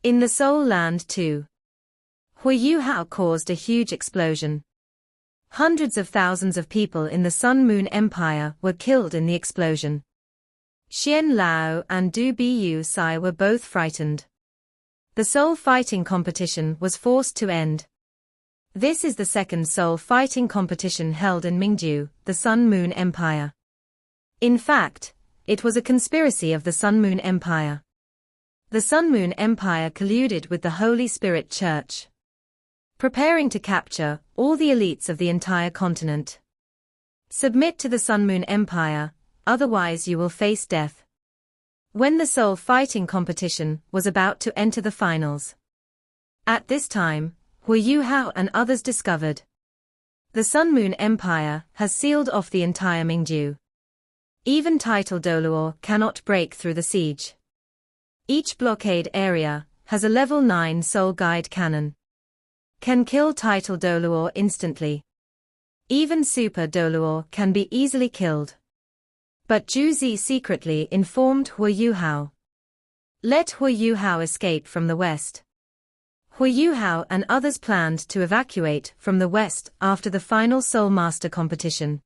In the Soul Land too, Huo Yuhao caused a huge explosion. Hundreds of thousands of people in the Sun-Moon Empire were killed in the explosion. Xian Lao and Du Bu Sai were both frightened. The soul fighting competition was forced to end. This is the second soul fighting competition held in Mingju, the Sun-Moon Empire. In fact, it was a conspiracy of the Sun-Moon Empire. The Sun-Moon Empire colluded with the Holy Spirit Church, preparing to capture all the elites of the entire continent. Submit to the Sun-Moon Empire, otherwise you will face death. When the soul fighting competition was about to enter the finals, at this time, Huo Yuhao and others discovered the Sun-Moon Empire has sealed off the entire Mingju. Even title Doluo cannot break through the siege. Each blockade area has a level 9 soul guide cannon. Can kill title Doluo instantly. Even super Doluo can be easily killed. But Zhu Zi secretly informed Huo Yuhao. Let Huo Yuhao escape from the west. Huo Yuhao and others planned to evacuate from the west after the final Soul Master competition.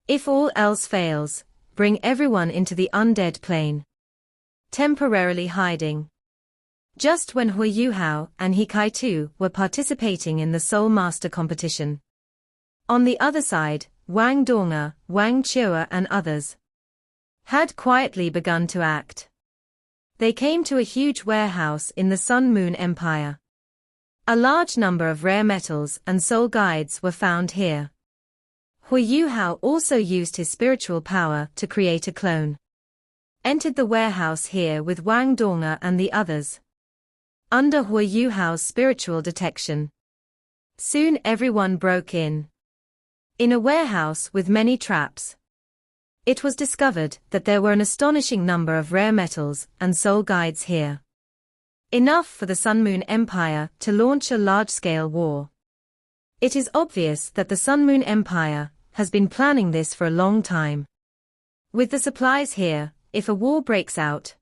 If all else fails, bring everyone into the undead plane, temporarily hiding. Just when Huo Yuhao and He Kai-tu were participating in the Soul Master competition. On the other side, Wang Donga, Wang Chua and others had quietly begun to act. They came to a huge warehouse in the Sun-Moon Empire. A large number of rare metals and soul guides were found here. Huo Yuhao also used his spiritual power to create a clone. Entered the warehouse here with Wang Donga and the others. Under Huo Yuhao's spiritual detection, soon everyone broke in. In a warehouse with many traps, it was discovered that there were an astonishing number of rare metals and soul guides here. Enough for the Sun-Moon Empire to launch a large-scale war. It is obvious that the Sun-Moon Empire has been planning this for a long time. With the supplies here, if a war breaks out,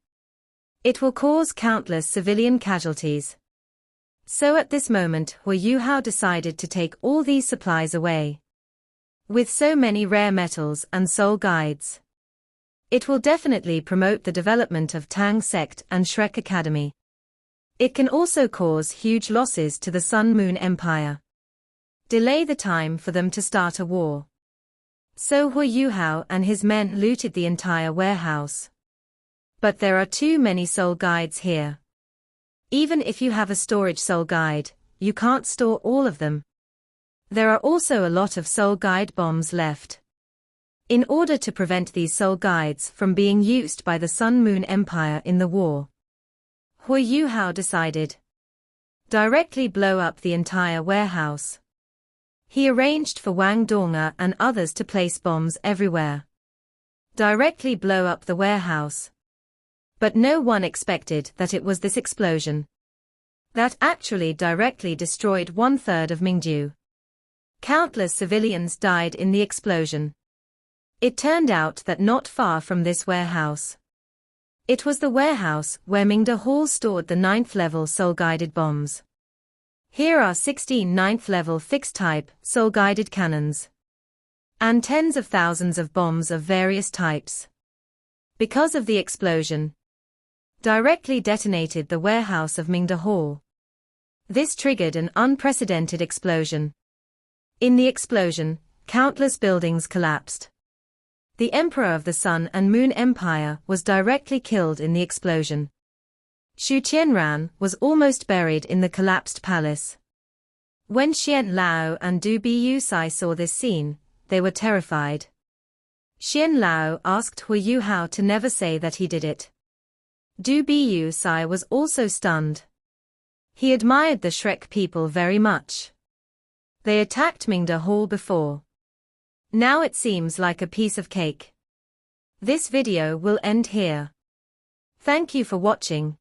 it will cause countless civilian casualties. So at this moment Huo Yuhao decided to take all these supplies away. With so many rare metals and soul guides, it will definitely promote the development of Tang Sect and Shrek Academy. It can also cause huge losses to the Sun-Moon Empire. Delay the time for them to start a war. So Huo Yuhao and his men looted the entire warehouse. But there are too many soul guides here. Even if you have a storage soul guide, you can't store all of them. There are also a lot of soul guide bombs left. In order to prevent these soul guides from being used by the Sun-Moon Empire in the war, Huo Yuhao decided directly blow up the entire warehouse. He arranged for Wang Donga and others to place bombs everywhere. Directly blow up the warehouse. But no one expected that it was this explosion that actually directly destroyed 1/3 of Mingju. Countless civilians died in the explosion. It turned out that not far from this warehouse, it was the warehouse where Mingda Hall stored the 9th level soul-guided bombs. Here are 16 9th level fixed-type soul-guided cannons. And tens of thousands of bombs of various types. Because of the explosion, directly detonated the warehouse of Mingda Hall. This triggered an unprecedented explosion. In the explosion, countless buildings collapsed. The Emperor of the Sun and Moon Empire was directly killed in the explosion. Xu Qianran was almost buried in the collapsed palace. When Xian Lao and Du Bu Sai saw this scene, they were terrified. Xian Lao asked Huo Yuhao to never say that he did it. Du Bu Sai was also stunned. He admired the Shrek people very much. They attacked Mingda Hall before. Now it seems like a piece of cake. This video will end here. Thank you for watching.